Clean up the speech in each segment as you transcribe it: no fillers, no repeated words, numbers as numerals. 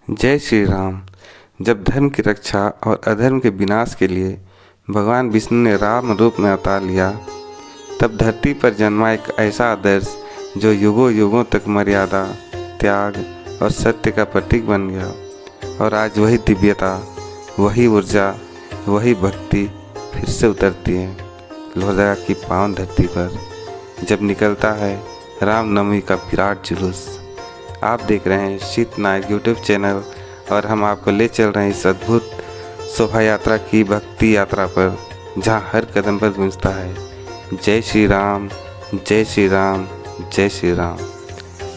जय श्री राम। जब धर्म की रक्षा और अधर्म के विनाश के लिए भगवान विष्णु ने राम रूप में अवतार लिया, तब धरती पर जन्मा एक ऐसा आदर्श जो युगों युगों तक मर्यादा, त्याग और सत्य का प्रतीक बन गया। और आज वही दिव्यता, वही ऊर्जा, वही भक्ति फिर से उतरती है लोहरदगा की पावन धरती पर, जब निकलता है रामनवमी का विराट जुलूस। आप देख रहे हैं शीत नायक यूट्यूब चैनल और हम आपको ले चल रहे हैं इस अद्भुत शोभा यात्रा की भक्ति यात्रा पर, जहां हर कदम पर गूंजता है जय श्री राम, जय श्री राम, जय श्री राम।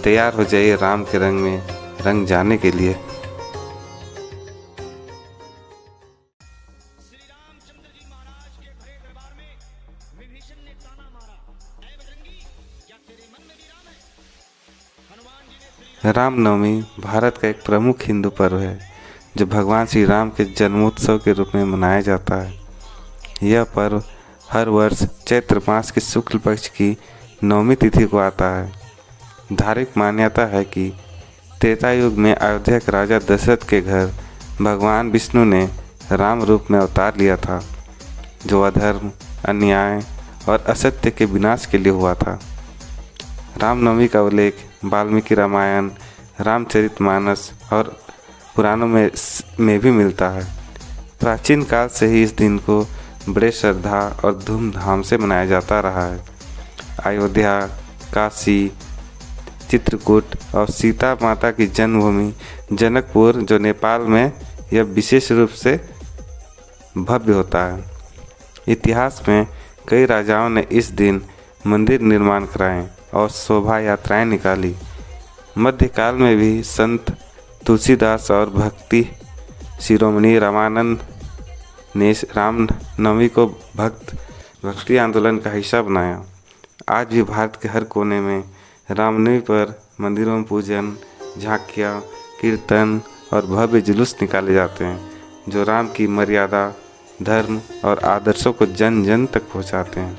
तैयार हो जाइए राम के रंग में रंग जाने के लिए। रामनवमी भारत का एक प्रमुख हिंदू पर्व है जो भगवान श्री राम के जन्मोत्सव के रूप में मनाया जाता है। यह पर्व हर वर्ष चैत्र मास के शुक्ल पक्ष की नवमी तिथि को आता है। धार्मिक मान्यता है कि त्रेता युग में अयोध्या के राजा दशरथ के घर भगवान विष्णु ने राम रूप में अवतार लिया था, जो अधर्म, अन्याय और असत्य के विनाश के लिए हुआ था। रामनवमी का उल्लेख वाल्मीकि रामायण, रामचरितमानस और पुराणों में भी मिलता है। प्राचीन काल से ही इस दिन को बड़े श्रद्धा और धूमधाम से मनाया जाता रहा है। अयोध्या, काशी, चित्रकूट और सीता माता की जन्मभूमि जनकपुर जो नेपाल में यह विशेष रूप से भव्य होता है। इतिहास में कई राजाओं ने इस दिन मंदिर निर्माण कराए और शोभा यात्राएं निकाली। मध्यकाल में भी संत तुलसीदास और भक्ति शिरोमणि रामानंद ने रामनवमी को भक्ति आंदोलन का हिस्सा बनाया। आज भी भारत के हर कोने में रामनवमी पर मंदिरों में पूजन, झांकियाँ, कीर्तन और भव्य जुलूस निकाले जाते हैं, जो राम की मर्यादा, धर्म और आदर्शों को जन जन तक पहुँचाते हैं।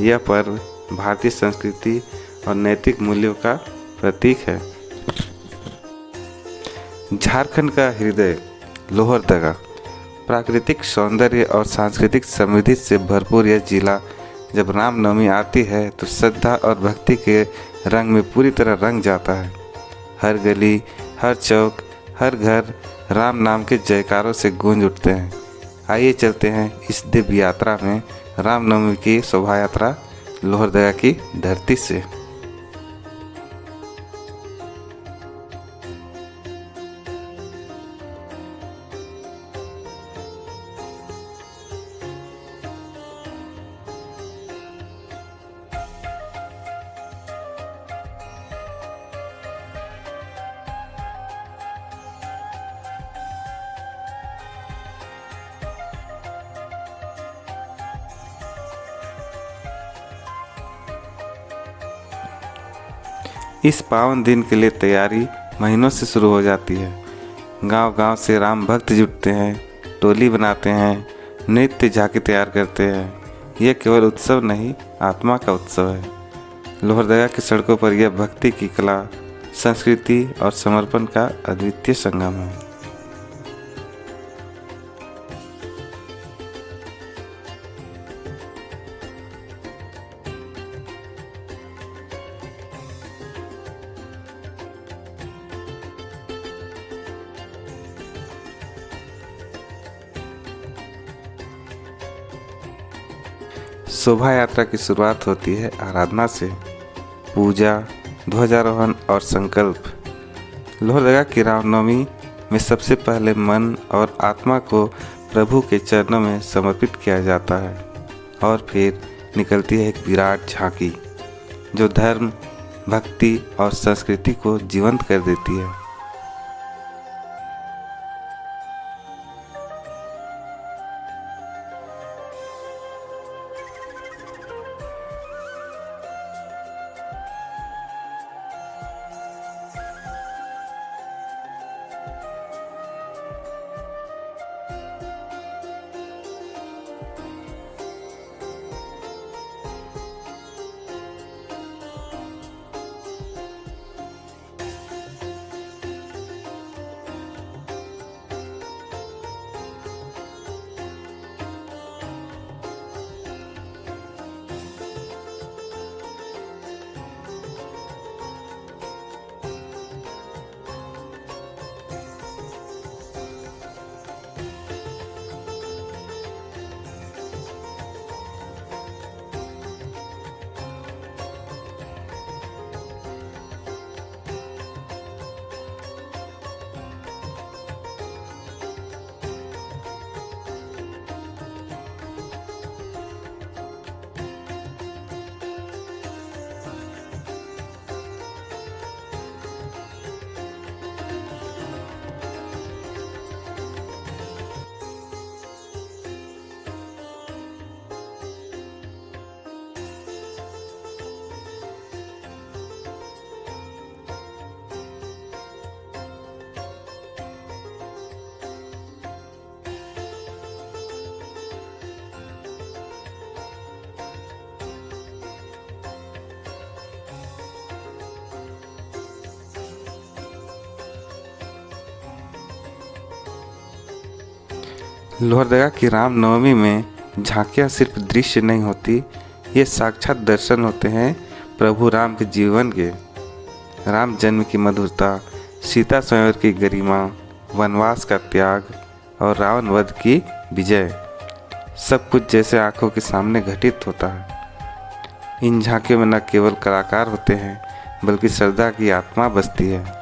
यह पर्व भारतीय संस्कृति और नैतिक मूल्यों का प्रतीक है। झारखंड का हृदय लोहरदगा, प्राकृतिक सौंदर्य और सांस्कृतिक समृद्धि से भरपूर यह जिला जब रामनवमी आती है तो श्रद्धा और भक्ति के रंग में पूरी तरह रंग जाता है। हर गली, हर चौक, हर घर राम नाम के जयकारों से गूंज उठते हैं। आइए चलते हैं इस दिव्य यात्रा में, रामनवमी की शोभा यात्रा लोहरदगा की धरती से। इस पावन दिन के लिए तैयारी महीनों से शुरू हो जाती है। गांव-गांव से राम भक्त जुटते हैं, टोली बनाते हैं, नृत्य झांकी तैयार करते हैं। यह केवल उत्सव नहीं, आत्मा का उत्सव है। लोहरदगा की सड़कों पर यह भक्ति की कला, संस्कृति और समर्पण का अद्वितीय संगम है। शोभा यात्रा की शुरुआत होती है आराधना से। पूजा, ध्वजारोहण और संकल्प। लोहरदगा की रामनवमी में सबसे पहले मन और आत्मा को प्रभु के चरणों में समर्पित किया जाता है और फिर निकलती है एक विराट झांकी जो धर्म, भक्ति और संस्कृति को जीवंत कर देती है। लोहरदगा की रामनवमी में झांकियाँ सिर्फ दृश्य नहीं होती, ये साक्षात दर्शन होते हैं प्रभु राम के जीवन के। राम जन्म की मधुरता, सीता स्वयंवर की गरिमा, वनवास का त्याग और रावण वध की विजय, सब कुछ जैसे आंखों के सामने घटित होता है। इन झांकियों में न केवल कलाकार होते हैं बल्कि श्रद्धा की आत्मा बसती है।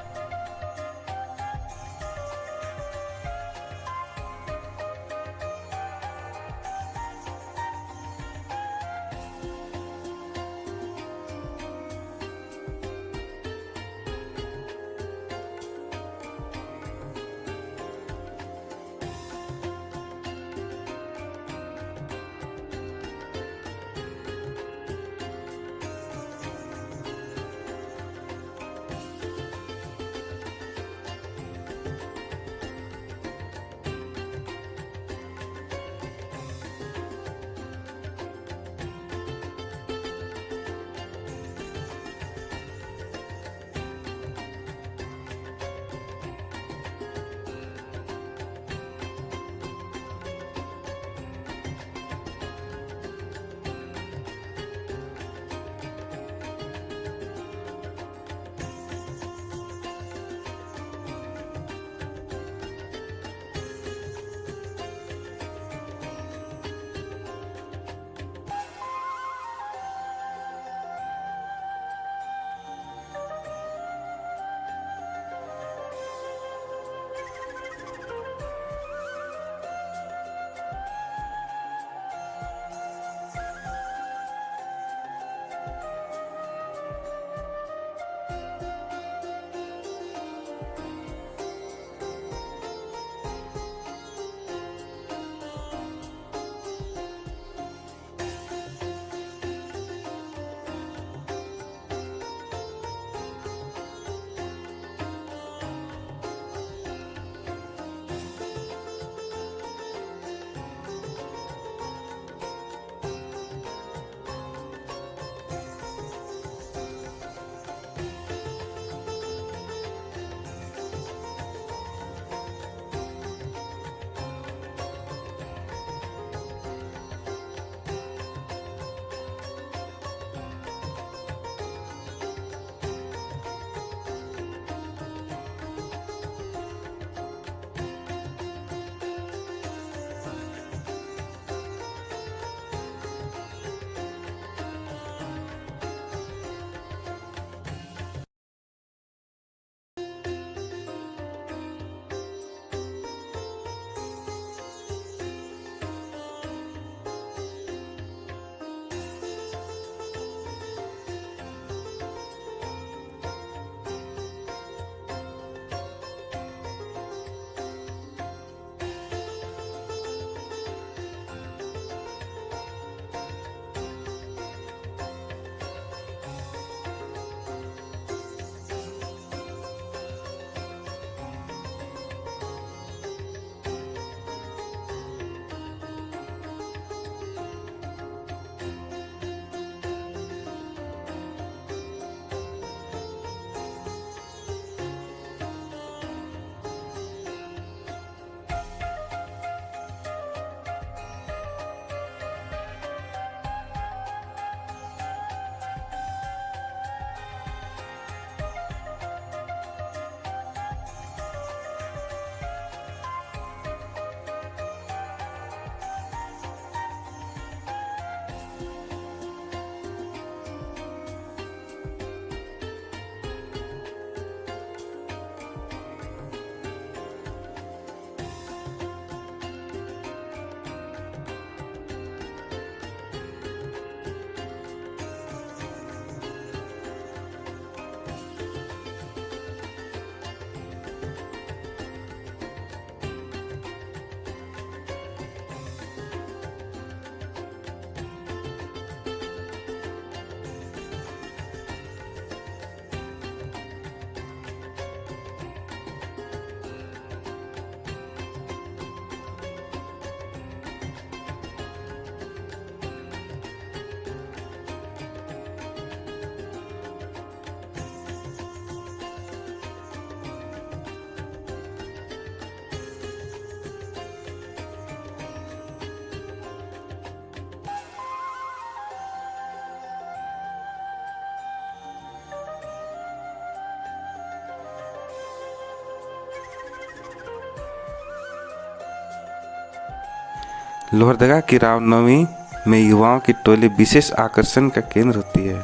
लोहरदगा की रामनवमी में युवाओं की टोली विशेष आकर्षण का केंद्र होती है।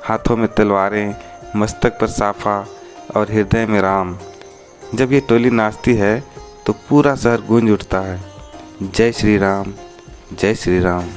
हाथों में तलवारें, मस्तक पर साफा और हृदय में राम। जब ये टोली नाचती है तो पूरा शहर गूंज उठता है, जय श्री राम, जय श्री राम।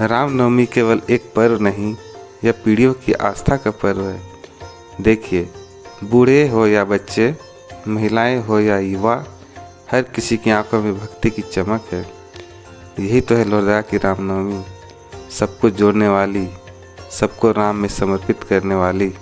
रामनवमी केवल एक पर्व नहीं, यह पीढ़ियों की आस्था का पर्व है। देखिए, बूढ़े हो या बच्चे, महिलाएं हो या युवा, हर किसी की आंखों में भक्ति की चमक है। यही तो है लोहरदगा की रामनवमी, सबको जोड़ने वाली, सबको राम में समर्पित करने वाली।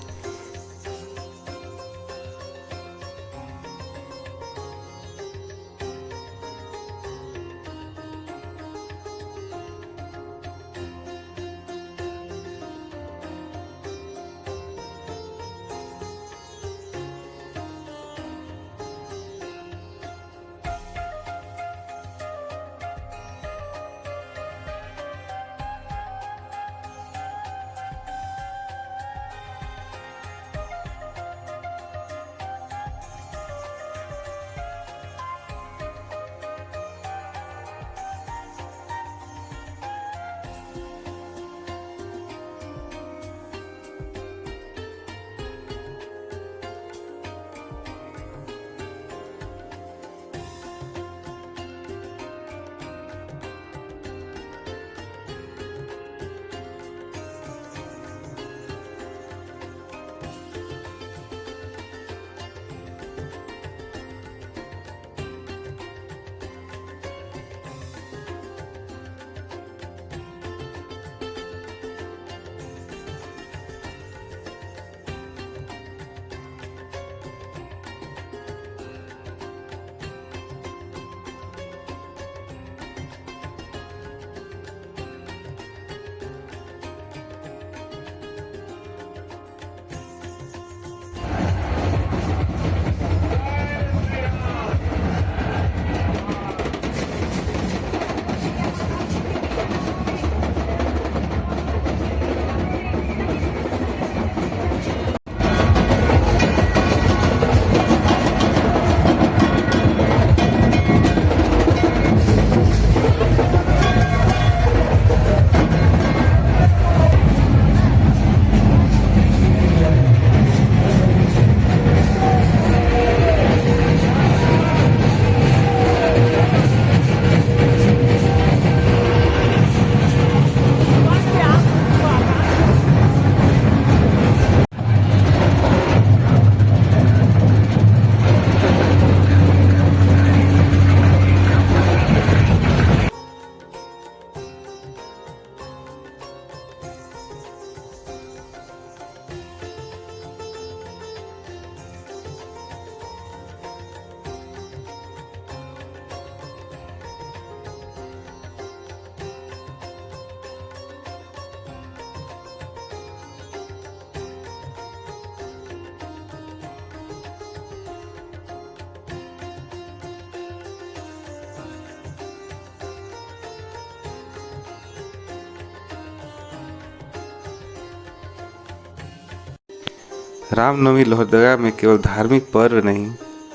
रामनवमी लोहरदगा में केवल धार्मिक पर्व नहीं,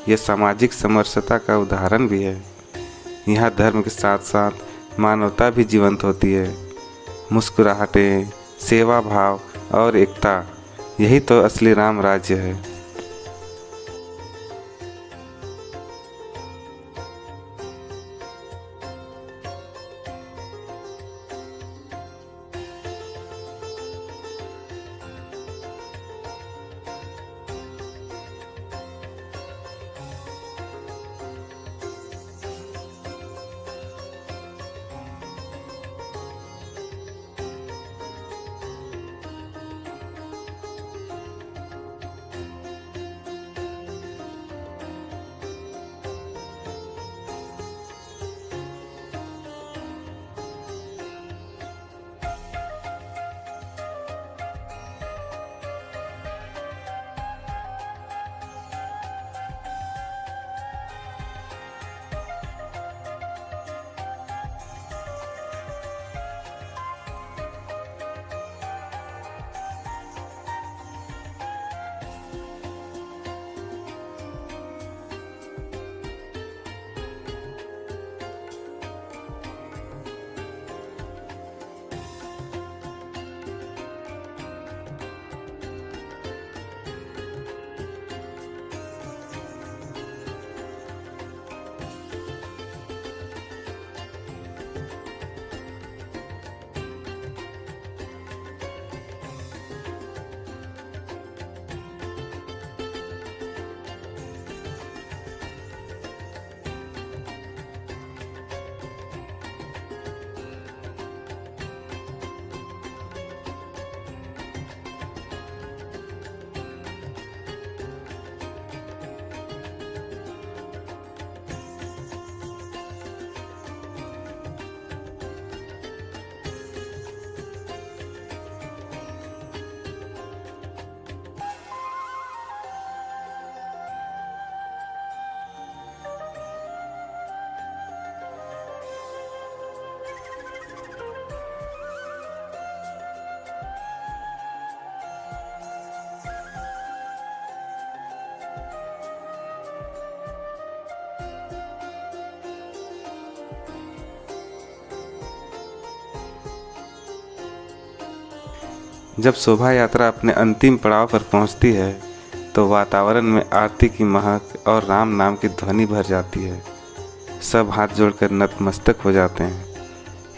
यह सामाजिक समरसता का उदाहरण भी है। यहाँ धर्म के साथ साथ मानवता भी जीवंत होती है। मुस्कुराहटें, सेवा भाव और एकता, यही तो असली राम राज्य है। जब शोभा यात्रा अपने अंतिम पड़ाव पर पहुंचती है तो वातावरण में आरती की महक और राम नाम की ध्वनि भर जाती है। सब हाथ जोड़कर नतमस्तक हो जाते हैं।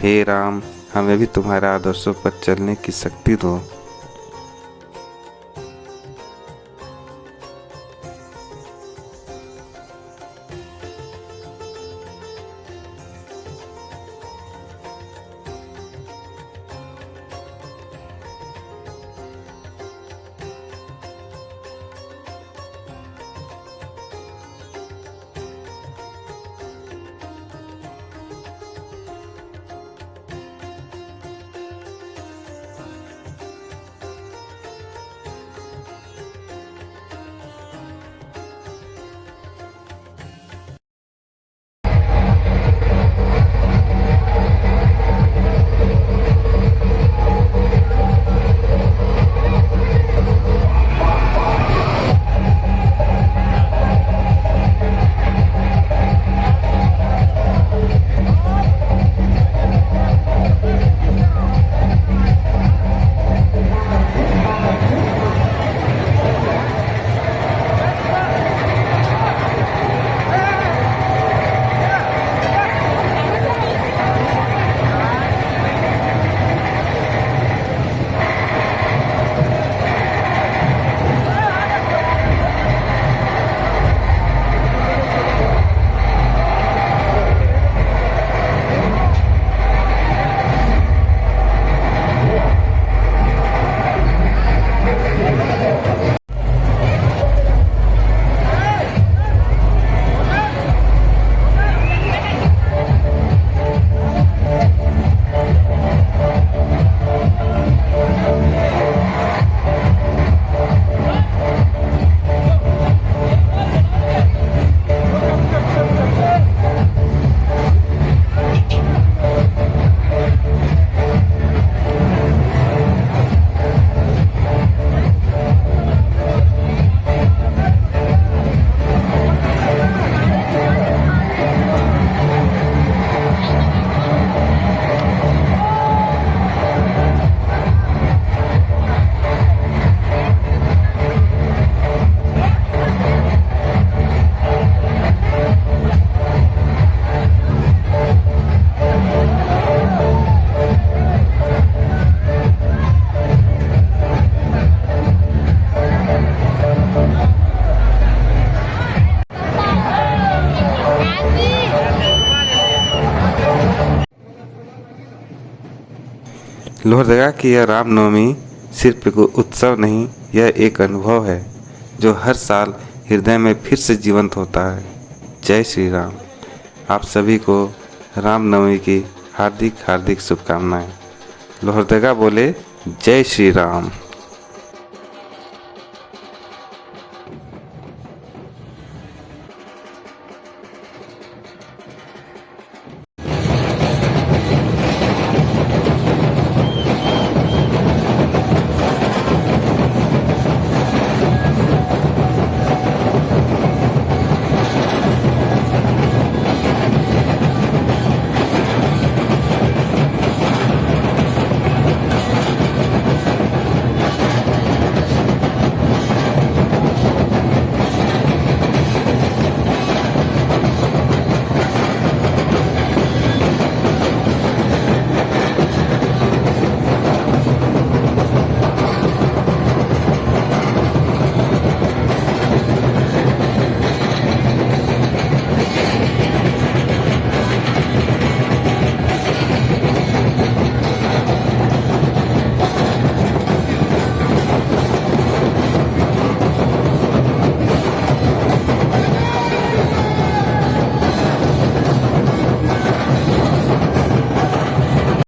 हे राम, हमें भी तुम्हारे आदर्शों पर चलने की शक्ति दो। लोहरदगा की यह रामनवमी सिर्फ एक उत्सव नहीं, यह एक अनुभव है जो हर साल हृदय में फिर से जीवंत होता है। जय श्री राम। आप सभी को रामनवमी की हार्दिक हार्दिक शुभकामनाएं। लोहरदगा बोले जय श्री राम।